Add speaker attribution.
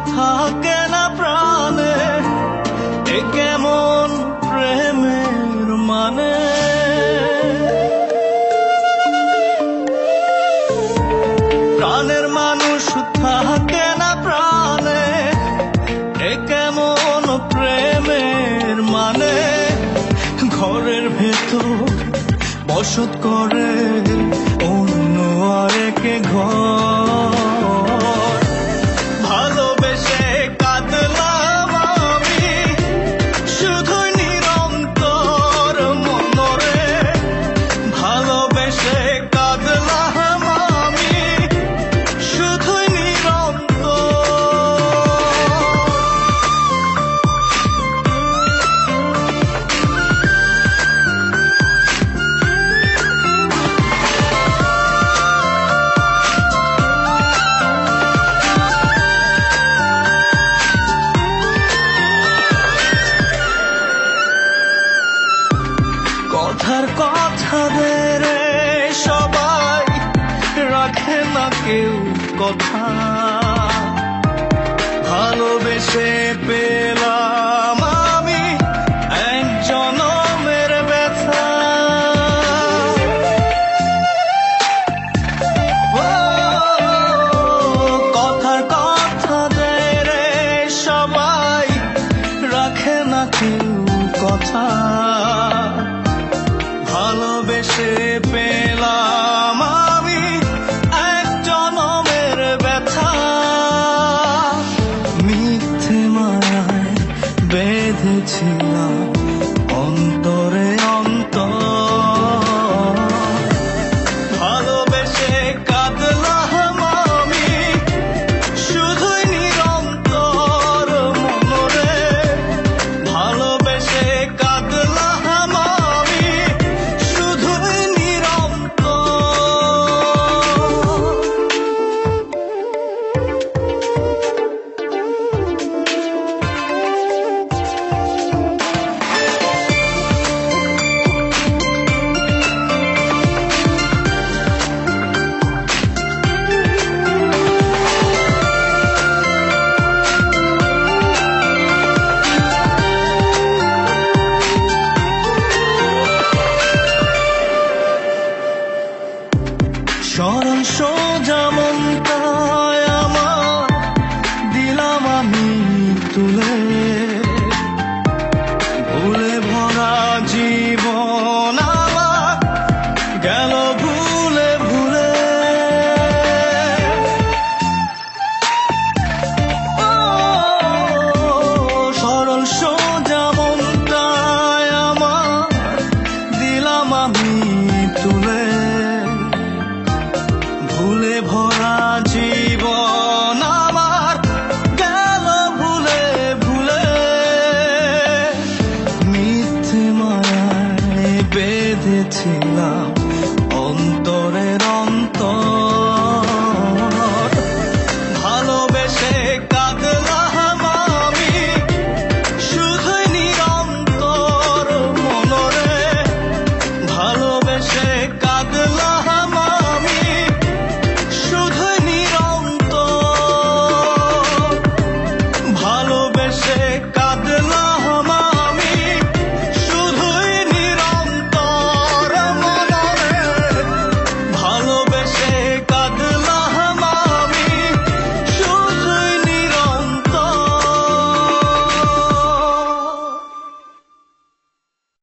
Speaker 1: থাকে না প্রাণে, এ কেমন প্রেমের মানে। প্রাণের মানুষ থাকে না প্রাণে, এ কেমন প্রেমের মানে। ঘরের ভেতর বসত করে অন্য আরেকে ঘর। ভালোবেসে কাঁদলাম আমি শুধুই নিরন্তর মনরে। ভালোবেসে কাঁদলাম আমি শুধুই নিরন্তর। কথার কথা রে সবাই রাখে না কেউ কথা। ভালোবেসে পেলাম আমি এক জনমের ব্যথা। কথার কথা রে সবাই রাখে না কেউ কথা। ভালোবেসে পেলাম আমি এক জনমের ব্যথা। মিথ্যে মায়ায় বেঁধেছিলাম অন্তরে অন্তর। ভালোবেসে কাঁদলাম আমি শুধুই নিরন্তর মনরে। ভালোবেসে কাঁদলাম আমি শুধুই নিরন্তর। সরল সোজা